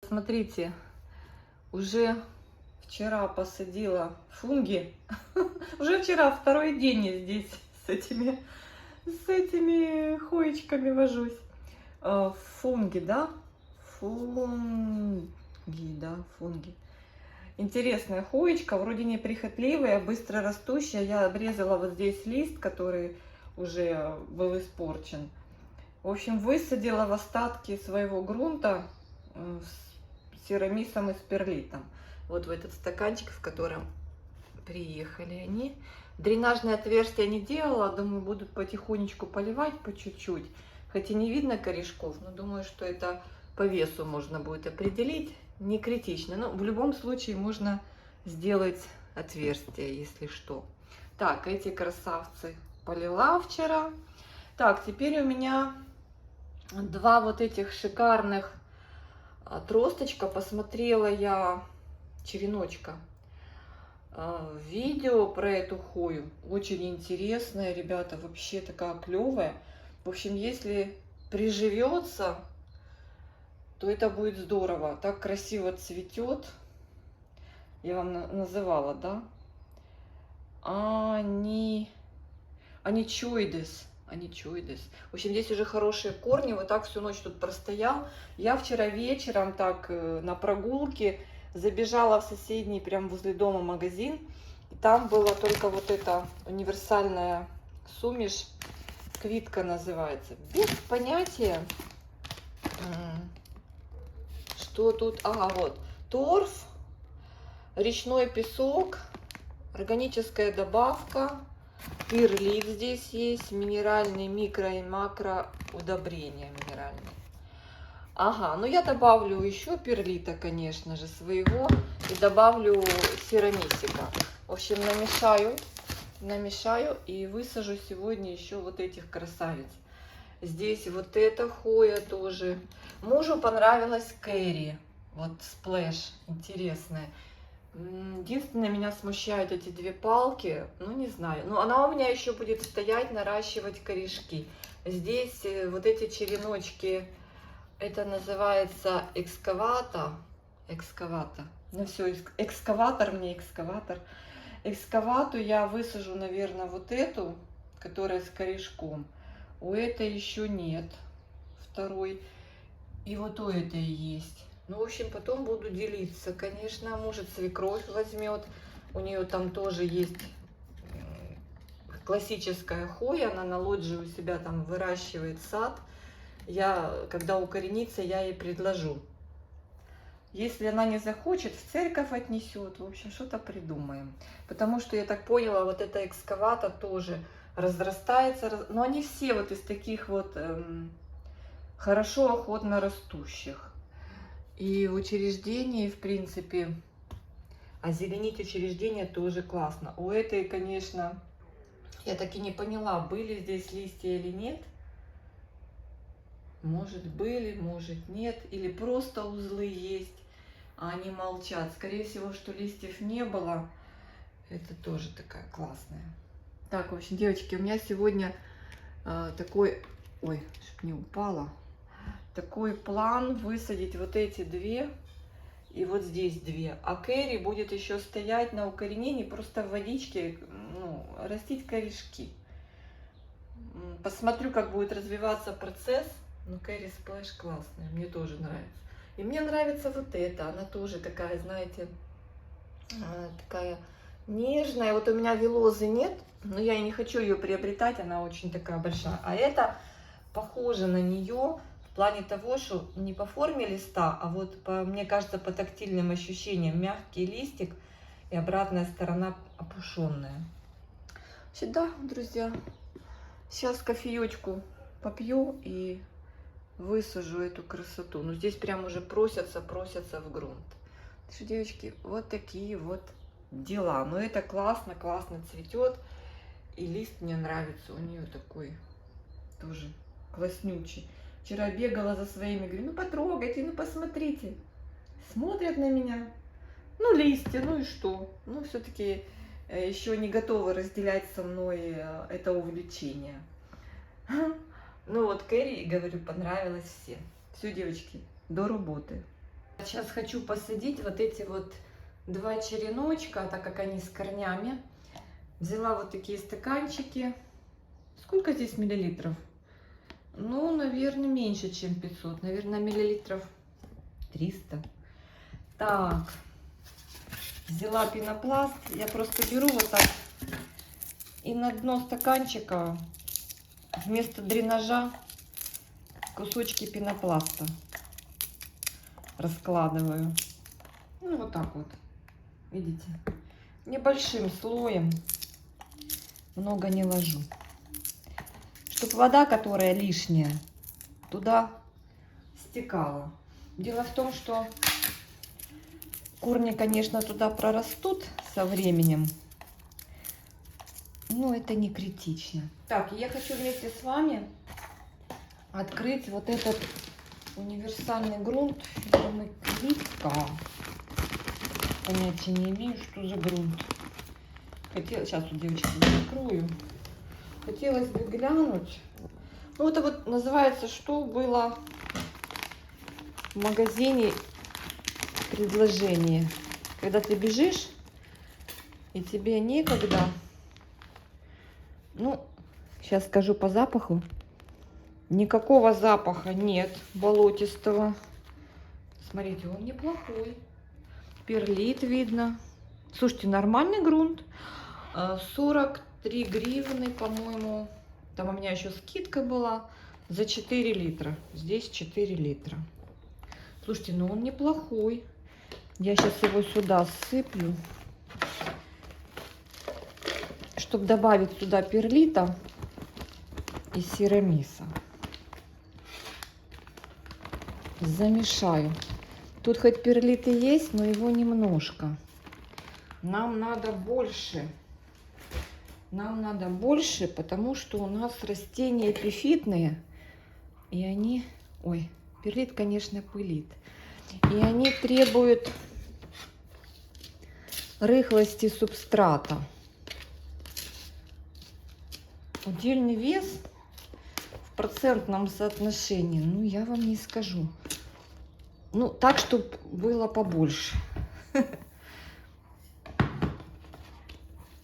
смотрите, уже вчера посадила фунги. Уже вчера второй день я здесь с этими хоечками вожусь. Фунги, да? Фунги, да, фунги. Интересная хоечка, вроде неприхотливая, быстро растущая. Я обрезала вот здесь лист, который уже был испорчен. В общем, высадила в остатки своего грунта с серамисом и с перлитом. Вот в этот стаканчик, в котором приехали они. Дренажное отверстие не делала, думаю, будут потихонечку поливать по чуть-чуть. Хотя не видно корешков, но думаю, что это по весу можно будет определить. Не критично, но в любом случае можно сделать отверстие, если что. Так, эти красавцы полила вчера. Так, теперь у меня два вот этих шикарных тросточка. Посмотрела я череночка. Видео про эту хою очень интересное, ребята, вообще такая клевая. В общем, если приживется, то это будет здорово. Так красиво цветет. Я вам называла, да? Аничоидес. Аничоидес. В общем, здесь уже хорошие корни. Вот так всю ночь тут простоял. Я вчера вечером так на прогулке забежала в соседний, прям возле дома, магазин. И там была только вот эта универсальная сумеш. Квитка называется. Без понятия, что тут. Ага, вот. Торф, речной песок, органическая добавка, перлит здесь есть, минеральные микро и макро удобрения минеральные. Ага, ну я добавлю еще перлита, конечно же, своего, и добавлю серамисика. В общем, намешаю и высажу сегодня еще вот этих красавиц. Здесь вот эта хоя тоже. Мужу понравилась Кэрри, вот сплэш, интересная. Единственное, меня смущают эти две палки, ну не знаю, но она у меня еще будет стоять, наращивать корешки. Здесь вот эти череночки, это называется экскавата. Ну все, экскаватор мне, экскаватор. Экскавату я высажу, наверное, вот эту, которая с корешком. У этой еще нет второй. И вот у этой есть. Ну, в общем, потом буду делиться. Конечно, может, свекровь возьмет. У нее там тоже есть классическая хоя. Она на лоджии у себя там выращивает сад. Когда укоренится, я ей предложу. Если она не захочет, в церковь отнесет. В общем, что-то придумаем. Потому что, я так поняла, вот эта экскавата тоже разрастается. Но они все вот из таких вот хорошо, охотно растущих. И в учреждении, в принципе, озеленить учреждение тоже классно. У этой, конечно, я так и не поняла, были здесь листья или нет. Может, были, может, нет. Или просто узлы есть, а они молчат. Скорее всего, что листьев не было. Это тоже такая классная. Так, в общем, девочки, у меня сегодня такой... Ой, чтоб не упала. Такой план высадить вот эти две и вот здесь две. А Кэрри будет еще стоять на укоренении, просто в водичке, ну, растить корешки. Посмотрю, как будет развиваться процесс. Но Кэрри сплэш классная, мне тоже нравится. И мне нравится вот эта, она тоже такая, знаете, такая нежная. Вот у меня вилозы нет, но я и не хочу ее приобретать, она очень такая большая. А это похоже на нее. В плане того, что не по форме листа, а вот, мне кажется, по тактильным ощущениям. Мягкий листик и обратная сторона опушенная. Сюда, друзья, сейчас кофеечку попью и высажу эту красоту. Но здесь прям уже просятся в грунт. Так что, девочки, вот такие вот дела. Но это классно, классно цветет. И лист мне нравится. У нее такой тоже класснючий. Вчера бегала за своими, говорю, ну потрогайте, ну посмотрите. Смотрят на меня. Ну листья, ну и что? Ну все-таки еще не готовы разделять со мной это увлечение. Ну вот Кэрри, говорю, понравилось всем. Все, девочки, до работы. Сейчас хочу посадить вот эти вот 2 череночка, так как они с корнями. Взяла вот такие стаканчики. Сколько здесь миллилитров? Ну, наверное, меньше, чем 500. Наверное, миллилитров 300. Так, взяла пенопласт. Я просто беру вот так и на дно стаканчика вместо дренажа кусочки пенопласта раскладываю. Ну, вот так вот. Видите? Небольшим слоем. Много не ложу. Чтобы вода, которая лишняя, туда стекала. Дело в том, что корни, конечно, туда прорастут со временем. Но это не критично. Так, я хочу вместе с вами открыть вот этот универсальный грунт фирмы Клитка. Понятия не имею, что за грунт. Сейчас у девочки закрою. Хотелось бы глянуть. Ну, это вот называется, что было в магазине предложение. Когда ты бежишь, и тебе некогда. Ну, сейчас скажу по запаху. Никакого запаха нет болотистого. Смотрите, он неплохой. Перлит видно. Слушайте, нормальный грунт. 43 гривны, по-моему. Там у меня еще скидка была за 4 литра. Здесь 4 литра. Слушайте, ну он неплохой. Я сейчас его сюда сыплю, чтобы добавить сюда перлита и серамиса. Замешаю. Тут хоть перлит и есть, но его немножко. Нам надо больше. Нам надо больше, потому что у нас растения эпифитные. И они... Ой, перлит, конечно, пылит. И они требуют рыхлости субстрата. Удельный вес в процентном соотношении, ну, я вам не скажу. Ну, так, чтобы было побольше.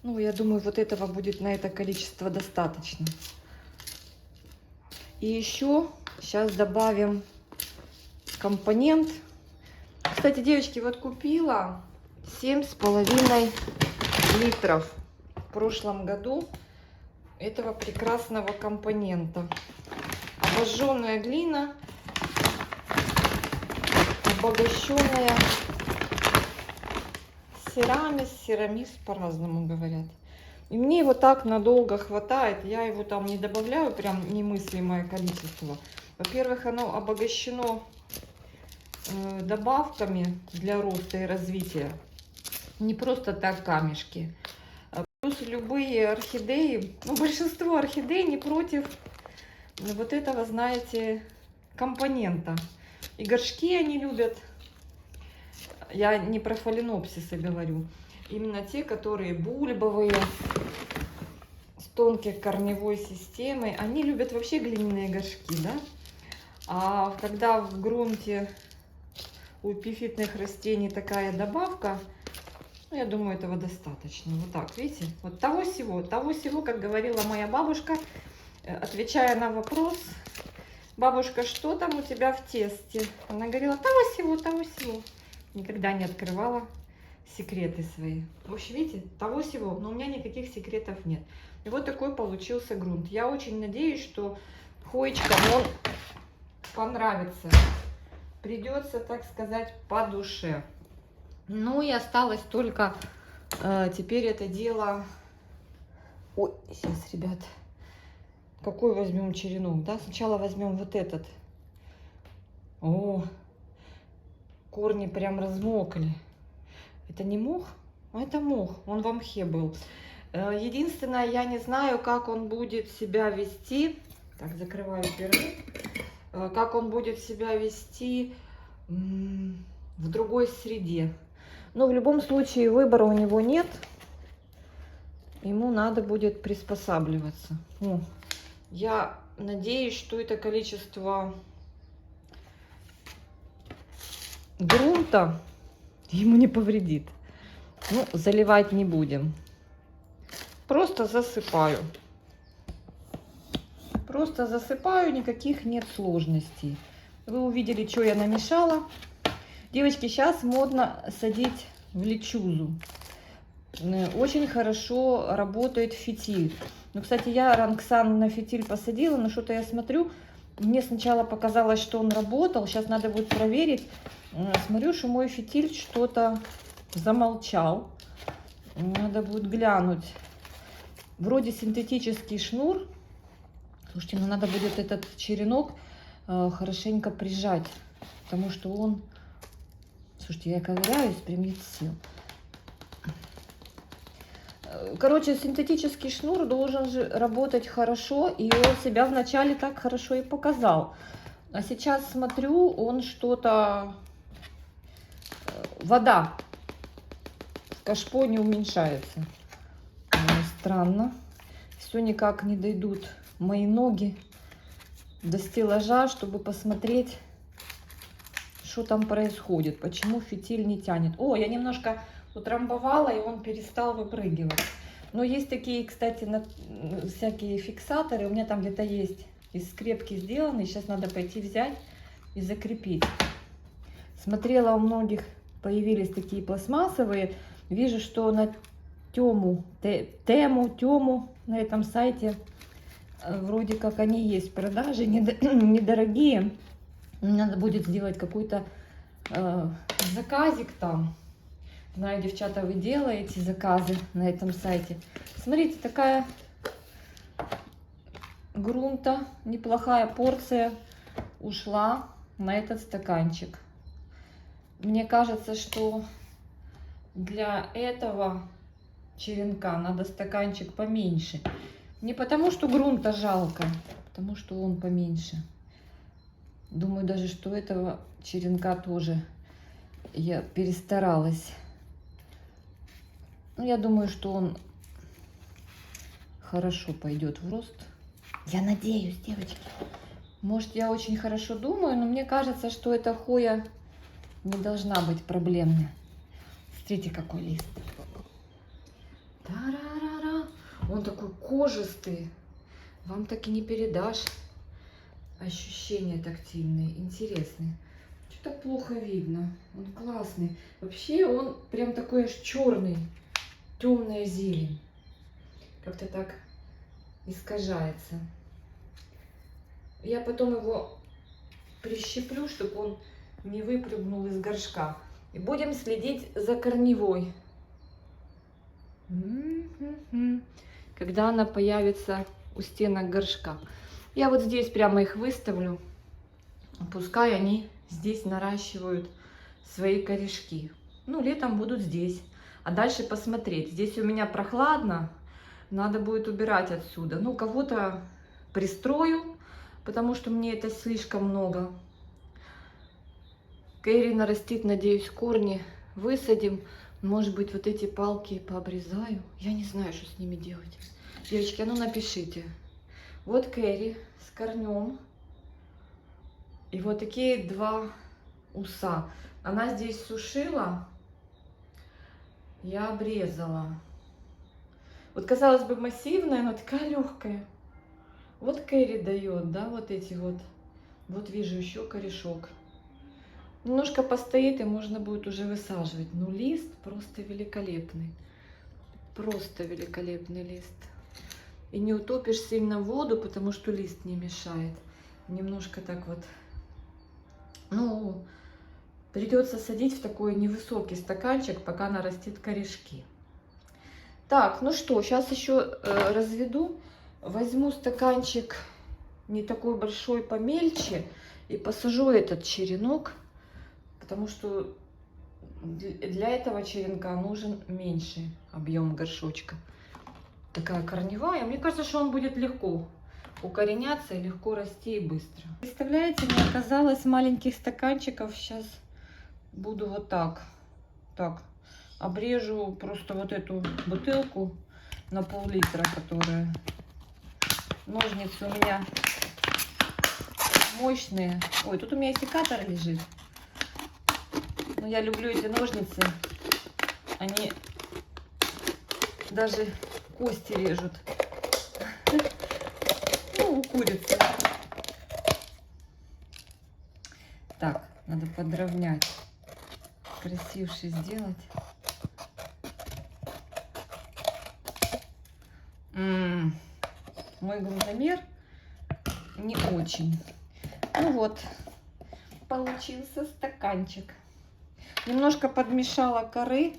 Ну, я думаю, вот этого будет на это количество достаточно. И еще сейчас добавим компонент. Кстати, девочки, вот купила 7,5 литров в прошлом году этого прекрасного компонента. Обожженная глина, обогащенная серамис по-разному говорят. И мне его так надолго хватает. Я его там не добавляю прям немыслимое количество. Во-первых, оно обогащено добавками для роста и развития. Не просто так камешки. Плюс любые орхидеи, ну, большинство орхидей не против вот этого, знаете, компонента. И горшки они любят. Я не про фаленопсисы говорю. Именно те, которые бульбовые, с тонкой корневой системой. Они любят вообще глиняные горшки, да? А когда в грунте у эпифитных растений такая добавка, ну, я думаю, этого достаточно. Вот так, видите? Вот того всего, как говорила моя бабушка, отвечая на вопрос: бабушка, что там у тебя в тесте? Она говорила: того всего. Никогда не открывала секреты свои. В общем, видите, того всего, но у меня никаких секретов нет. И вот такой получился грунт. Я очень надеюсь, что хоечкам он понравится. Придется, так сказать, по душе. Ну и осталось только теперь это дело... Ой, сейчас, ребят, какой возьмем черенок, да? Сначала возьмем вот этот. О, корни прям размокли. Это не мох? А это мох, он в мхе был. Единственное, я не знаю, как он будет себя вести. Так, закрываю первый. Как он будет себя вести в другой среде. Но в любом случае выбора у него нет. Ему надо будет приспосабливаться. О, я надеюсь, что это количество грунта ему не повредит. Ну, заливать не будем. Просто засыпаю. Просто засыпаю, никаких нет сложностей. Вы увидели, что я намешала. Девочки, сейчас модно садить в лечузу. Очень хорошо работает фитиль. Ну, кстати, я Рангсан на фитиль посадила, но что-то я смотрю, мне сначала показалось, что он работал. Сейчас надо будет проверить. Смотрю, что мой фитиль что-то замолчал. Надо будет глянуть. Вроде синтетический шнур. Слушайте, ну надо будет этот черенок хорошенько прижать, потому что он... Слушайте, я ковыряюсь, прям нет сил. Короче, синтетический шнур должен же работать хорошо, и он себя вначале так хорошо и показал. А сейчас смотрю, он что-то... Вода в кашпо не уменьшается. Странно. Все никак не дойдут мои ноги до стеллажа, чтобы посмотреть, что там происходит, почему фитиль не тянет. О, я немножко утрамбовала, и он перестал выпрыгивать. Но есть такие, кстати, всякие фиксаторы. У меня там где-то есть из скрепки сделаны. Сейчас надо пойти взять и закрепить. Смотрела, у многих появились такие пластмассовые. Вижу, что на Тему на этом сайте вроде как они есть в продаже, недорогие. Надо будет сделать какой-то заказик там. Знаю, девчата, вы делаете заказы на этом сайте. Смотрите, такая грунта, неплохая порция ушла на этот стаканчик. Мне кажется, что для этого черенка надо стаканчик поменьше. Не потому, что грунта жалко, потому что он поменьше. Думаю даже, что этого черенка тоже я перестаралась. Ну, я думаю, что он хорошо пойдет в рост. Я надеюсь, девочки. Может, я очень хорошо думаю, но мне кажется, что эта хоя не должна быть проблемной. Смотрите, какой лист. Тарарара. Он такой кожистый. Вам так и не передашь. Ощущения тактильные, интересные. Что-то плохо видно. Он классный. Вообще он прям такой аж черный. Темная зелень. Как-то так искажается. Я потом его прищеплю, чтобы он не выпрыгнул из горшка. И будем следить за корневой. Когда она появится у стенок горшка. Я вот здесь прямо их выставлю. Пускай они здесь наращивают свои корешки. Ну, летом будут здесь. А дальше посмотреть. Здесь у меня прохладно. Надо будет убирать отсюда. Ну, кого-то пристрою, потому что мне это слишком много. Кэрри нарастит, надеюсь, корни. Высадим. Может быть, вот эти палки пообрезаю. Я не знаю, что с ними делать. Девочки, а ну напишите. Вот Кэрри с корнем. И вот такие два уса. Она здесь сушила. Я обрезала. Вот, казалось бы, массивная, но такая легкая. Вот Кэрри дает, да, вот эти вот. Вот вижу еще корешок. Немножко постоит, и можно будет уже высаживать. Но лист просто великолепный. Просто великолепный лист. И не утопишь сильно воду, потому что лист не мешает. Немножко так вот. Ну, придется садить в такой невысокий стаканчик, пока нарастит корешки. Так, ну что, сейчас еще разведу. Возьму стаканчик не такой большой, помельче. И посажу этот черенок. Потому что для этого черенка нужен меньший объем горшочка. Такая корневая. Мне кажется, что он будет легко укореняться и легко расти и быстро. Представляете, мне оказалось маленьких стаканчиков. Сейчас буду вот так. Так, обрежу просто вот эту бутылку на пол-литра, которая... Ножницы у меня мощные. Ой, тут у меня секатор лежит. Но я люблю эти ножницы. Они даже кости режут. Ну, у курицы. Так, надо подровнять. Красивше сделать. Мой глазомер не очень. Ну вот, получился стаканчик. Немножко подмешала коры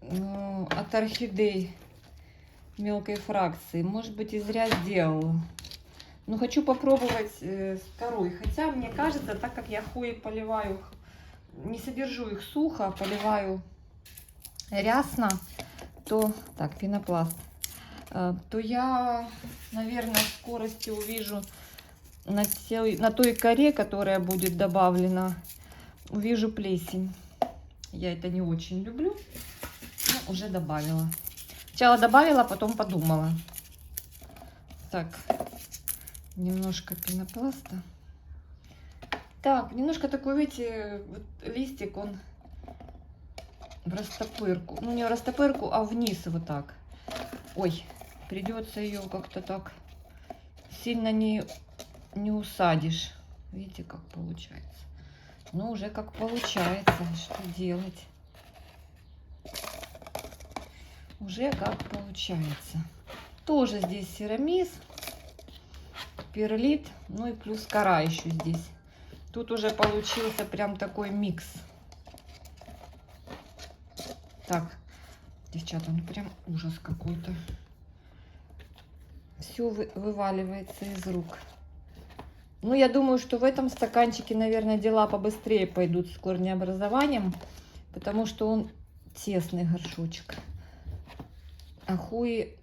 от орхидей мелкой фракции. Может быть, и зря сделала. Но хочу попробовать с корой. Хотя, мне кажется, так как я хвои поливаю, не содержу их сухо, а поливаю рясно, то... Так, пенопласт. То я, наверное, в скорости увижу на той коре, которая будет добавлена, увижу плесень. Я это не очень люблю, но уже добавила. Сначала добавила, потом подумала. Так, немножко пенопласта. Так, немножко такой, видите, вот листик, он в растопырку. Ну, не в растопырку, а вниз вот так. Ой, придется ее как-то так сильно не усадишь. Видите, как получается. Ну, уже как получается. Что делать? Уже как получается. Тоже здесь серамис, перлит, ну и плюс кора еще здесь. Тут уже получился прям такой микс. Так, девчата, ну прям ужас какой-то. Все вываливается из рук. Ну, я думаю, что в этом стаканчике, наверное, дела побыстрее пойдут с корнеобразованием, потому что он тесный горшочек. А хуи,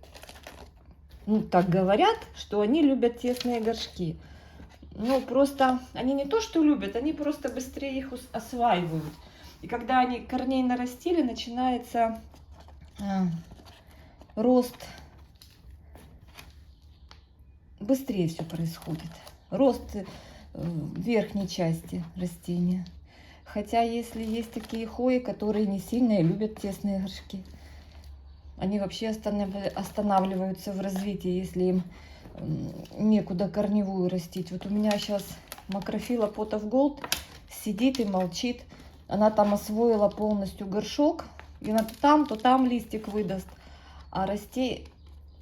ну, так говорят, что они любят тесные горшки. Ну, просто они не то, что любят, они просто быстрее их осваивают. И когда они корней нарастили, начинается рост. Быстрее все происходит. Рост верхней части растения. Хотя, если есть такие хвои, которые не сильно любят тесные горшки, они вообще останавливаются в развитии, если им некуда корневую растить. Вот у меня сейчас макрофила Pot of Gold сидит и молчит. Она там освоила полностью горшок. И она то там листик выдаст. А расти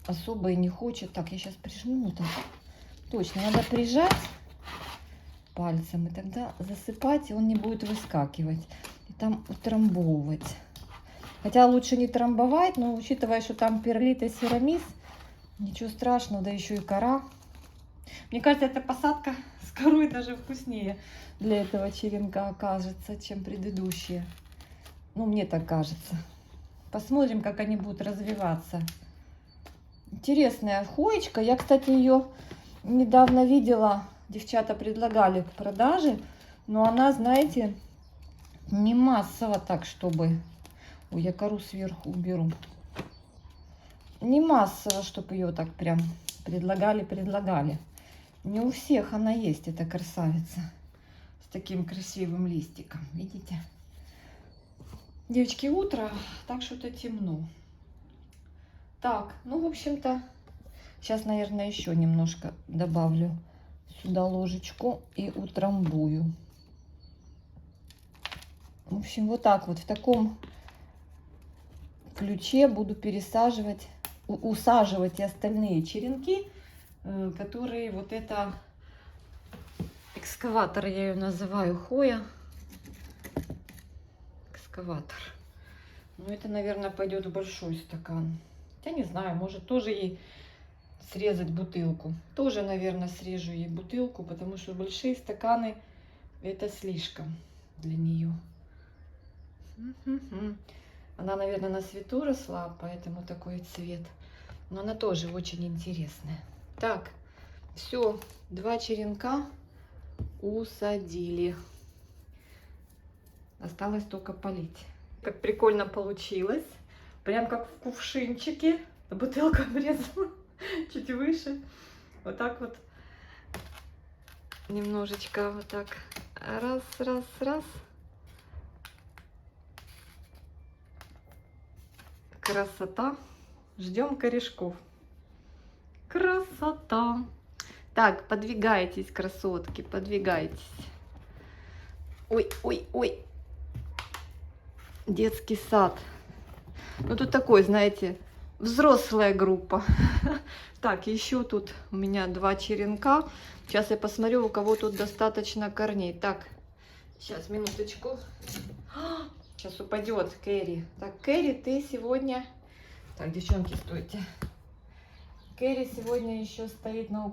особо и не хочет. Так, я сейчас прижму. Так. Точно, надо прижать пальцем. И тогда засыпать, и он не будет выскакивать. И там утрамбовывать. Хотя лучше не трамбовать, но учитывая, что там перлит и серамис, ничего страшного, да еще и кора. Мне кажется, эта посадка с корой даже вкуснее для этого черенка окажется, чем предыдущие. Ну, мне так кажется. Посмотрим, как они будут развиваться. Интересная хвоечка. Я, кстати, ее недавно видела. Девчата предлагали к продаже. Но она, знаете, не массово так, чтобы... Ой, я кору сверху уберу. Не массово, чтобы ее так прям предлагали. Не у всех она есть, эта красавица. С таким красивым листиком. Видите? Девочки, утро, так что-то темно. Так, ну, в общем-то, сейчас, наверное, еще немножко добавлю сюда ложечку и утрамбую. В общем, вот так вот, в таком ключе буду пересаживать, усаживать и остальные черенки, которые вот это экскаватор, я ее называю, Хоя. Экскаватор. Ну, это, наверное, пойдет в большой стакан. Я не знаю, может тоже ей срезать бутылку. Тоже, наверное, срежу ей бутылку, потому что большие стаканы это слишком для нее. Она, наверное, на свету росла, поэтому такой цвет. Но она тоже очень интересная. Так, все, 2 черенка усадили. Осталось только полить. Как прикольно получилось. Прям как в кувшинчике. Бутылка врезала чуть выше. Вот так вот. Немножечко вот так. Раз, раз, раз. Красота. Ждем корешков. Красота. Так, подвигайтесь, красотки, подвигайтесь. Ой, ой, ой. Детский сад. Ну, тут такой, знаете, взрослая группа. Так, еще тут у меня 2 черенка. Сейчас я посмотрю, у кого тут достаточно корней. Так, сейчас, минуточку. Сейчас упадет Кэрри. Так, Кэрри, ты сегодня... Так, девчонки, стойте. Кэрри сегодня еще стоит на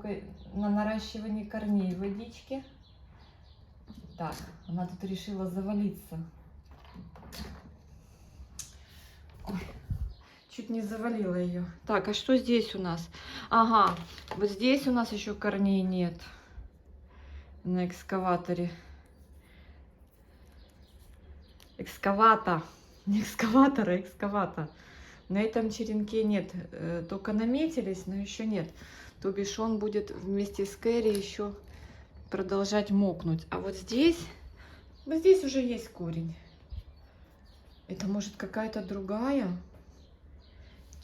наращивании корней водички. Так, она тут решила завалиться. Ой, чуть не завалила ее. Так, а что здесь у нас? Ага, вот здесь у нас еще корней нет. На экскаваторе. Экскаватор. Не экскаватор, а экскаватор. На этом черенке нет. Только наметились, но еще нет. То бишь он будет вместе с Кэрри еще продолжать мокнуть. А вот здесь уже есть корень. Это может какая-то другая?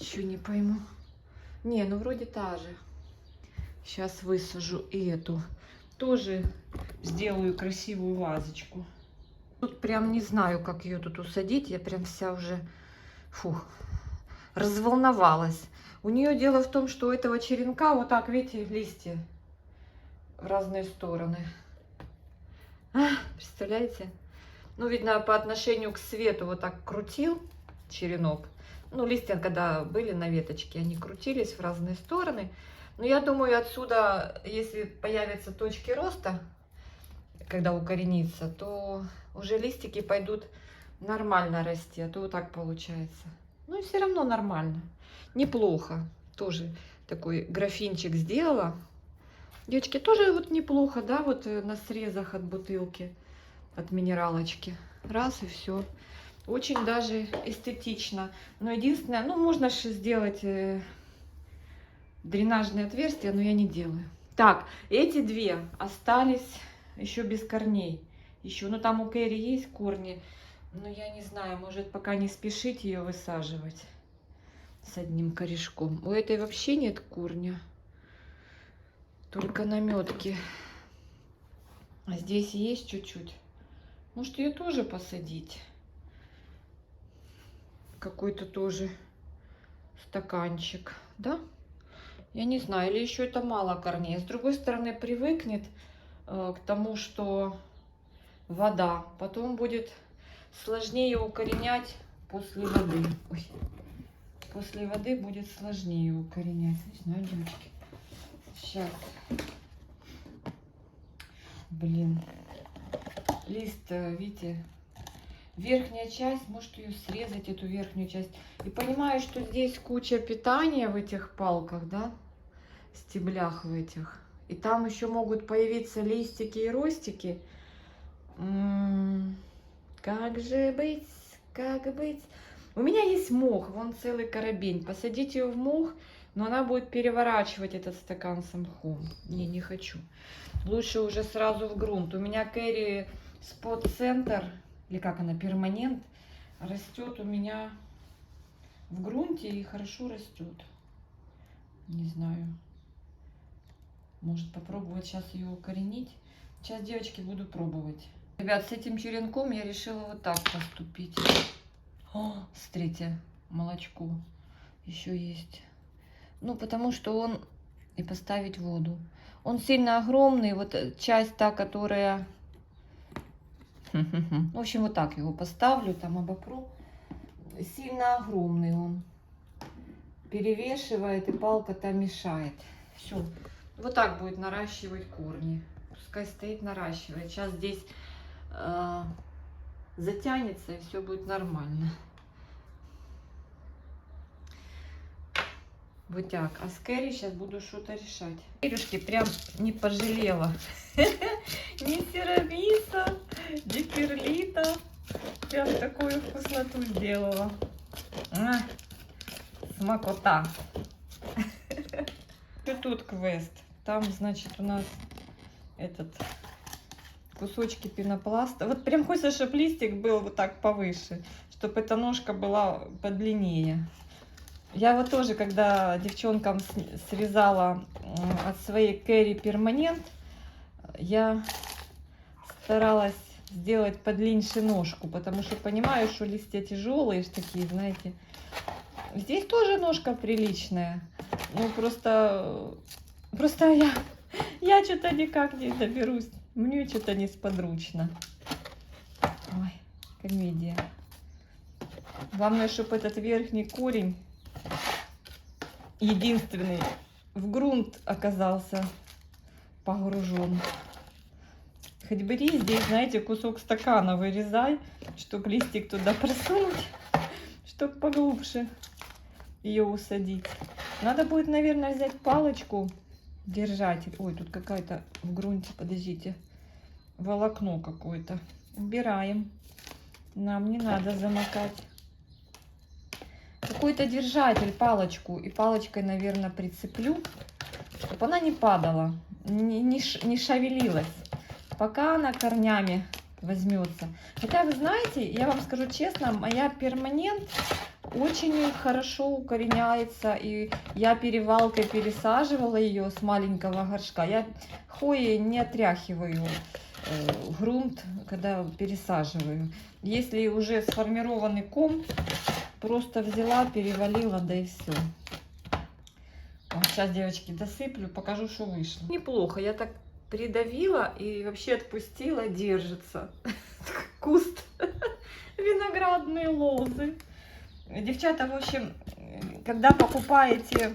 Чё, не пойму. Не, ну вроде та же. Сейчас высажу и эту. Тоже сделаю красивую вазочку. Тут прям не знаю, как ее тут усадить. Я прям вся уже, фух, разволновалась. У нее дело в том, что у этого черенка вот так, видите, листья в разные стороны. Представляете? Ну, видно, по отношению к свету вот так крутил черенок. Ну, листья, когда были на веточке, они крутились в разные стороны. Но я думаю, отсюда, если появятся точки роста, когда укоренится, то уже листики пойдут нормально расти, а то вот так получается. Ну, и все равно нормально. Неплохо. Тоже такой графинчик сделала. Девочки, тоже вот неплохо, да, вот на срезах от бутылки, от минералочки. Раз и все. Очень даже эстетично. Но единственное, ну, можно же сделать дренажные отверстия, но я не делаю. Так, эти 2 остались еще без корней. Еще, ну, там у Кэрри есть корни, но я не знаю, может, пока не спешить ее высаживать с одним корешком. У этой вообще нет корня. Только наметки. А здесь есть чуть-чуть. Может, ее тоже посадить? Какой-то тоже стаканчик, да? Я не знаю, или еще это мало корней. С другой стороны, привыкнет к тому, что вода. Потом будет сложнее укоренять после воды. Ой. После воды будет сложнее укоренять. Не знаю, девочки. Сейчас. Блин. Лист, видите, верхняя часть, может ее срезать, эту верхнюю часть. И понимаю, что здесь куча питания в этих палках, да, стеблях в этих. И там еще могут появиться листики и ростики. Как же быть, как быть? У меня есть мох, вон целый коробень. Посадить ее в мох, но она будет переворачивать этот стакан с мхом. Не хочу. Лучше уже сразу в грунт. У меня Кэрри спот-центр, или как она, перманент, растет у меня в грунте и хорошо растет. Не знаю. Может попробовать сейчас ее укоренить. Сейчас, девочки, буду пробовать. Ребят, с этим черенком я решила вот так поступить. О, смотрите, молочко еще есть. Ну, потому что он... И поставить воду. Он сильно огромный. Вот часть та, которая... В общем, вот так его поставлю, там обопру. Сильно огромный он. Перевешивает, и палка-то мешает. Все. Вот так будет наращивать корни. Пускай стоит, наращивает. Сейчас здесь затянется, и все будет нормально. Вот так. А с Кэрри сейчас буду что-то решать. Кэрюшки прям не пожалела. Ни тирамису, ни перлита. Прям такую вкусноту сделала. Смакота. И тут квест. Там, значит, у нас этот кусочки пенопласта. Вот прям хочется, чтобы листик был вот так повыше, чтобы эта ножка была подлиннее. Я вот тоже, когда девчонкам срезала от своей Кэрри перманент, я старалась сделать подлиннее ножку, потому что понимаю, что листья тяжелые такие, знаете. Здесь тоже ножка приличная, ну просто я что-то никак не доберусь, мне что-то несподручно. Ой, комедия. Главное, чтобы этот верхний корень, единственный, в грунт оказался погружен. Хоть бери здесь, знаете, кусок стакана вырезай, чтобы листик туда просунуть, чтобы поглубже ее усадить. Надо будет, наверное, взять палочку, держатель. Ой, тут какая-то в грунте, подождите, волокно какое-то. Убираем. Нам не надо замокать. Какой-то держатель, палочку. И палочкой, наверное, прицеплю, чтобы она не падала, не шевелилась, пока она корнями возьмется. Хотя, вы знаете, я вам скажу честно, моя перманент очень хорошо укореняется. И я перевалкой пересаживала ее с маленького горшка. Я хвои не отряхиваю грунт, когда пересаживаю. Если уже сформированный ком, просто взяла, перевалила, да и все. Вот сейчас, девочки, досыплю, покажу, что вышло. Неплохо, я так придавила и вообще отпустила, держится. Куст виноградные лозы. Девчата, в общем, когда покупаете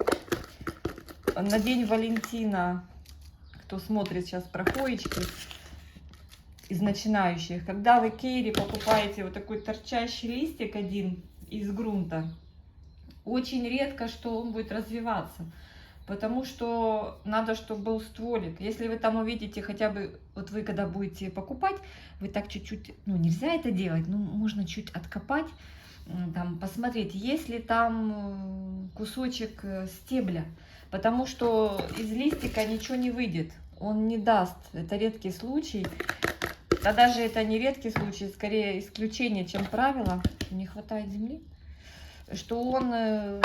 на День Валентина, кто смотрит сейчас проходички из начинающих, когда вы Кэрри покупаете вот такой торчащий листик один из грунта, очень редко, что он будет развиваться, потому что надо, чтобы был стволик. Если вы там увидите хотя бы, вот вы когда будете покупать, вы так чуть-чуть, ну нельзя это делать, ну можно чуть откопать, там посмотреть, есть ли там кусочек стебля, потому что из листика ничего не выйдет, он не даст, это редкий случай. Да даже это не редкий случай, скорее исключение, чем правило. Не хватает земли, что он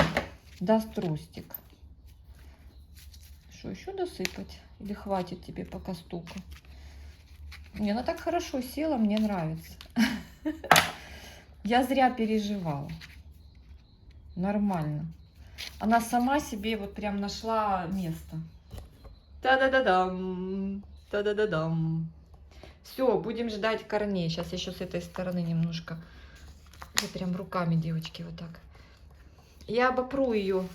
даст ростик. Что, еще досыпать? Или хватит тебе пока стука? Не, она так хорошо села, мне нравится. Я зря переживала. Нормально. Она сама себе вот прям нашла место. Та-да-да-дам! Та-да-да-дам! Все, будем ждать корней. Сейчас еще с этой стороны немножко. Я прям руками, девочки, вот так. Я обопру ее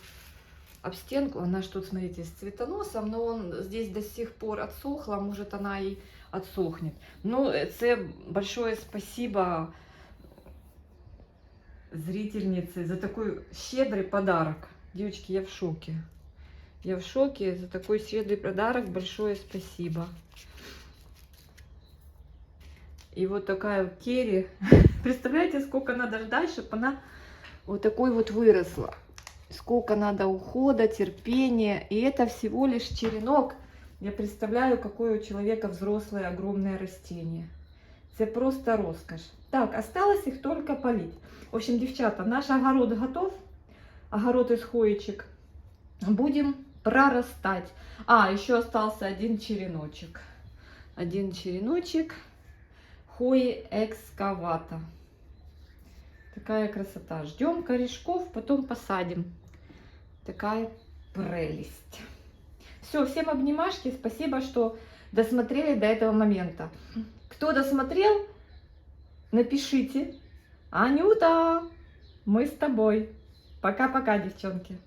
об стенку. Она что, смотрите, с цветоносом, но он здесь до сих пор отсохла. Может, она и отсохнет. Ну, это большое спасибо зрительнице за такой щедрый подарок. Девочки, я в шоке. Я в шоке за такой щедрый подарок. Большое спасибо. И вот такая Кэрри. Представляете, сколько надо ждать, чтобы она вот такой вот выросла. Сколько надо ухода, терпения. И это всего лишь черенок. Я представляю, какое у человека взрослое огромное растение. Это просто роскошь. Так, осталось их только полить. В общем, девчата, наш огород готов. Огород из хоечек. Будем прорастать. А, еще остался один череночек. Один череночек хои экскавата. Такая красота. Ждем корешков, потом посадим. Такая прелесть. Все, всем обнимашки. Спасибо, что досмотрели до этого момента. Кто досмотрел, напишите. Анюта, мы с тобой. Пока-пока, девчонки.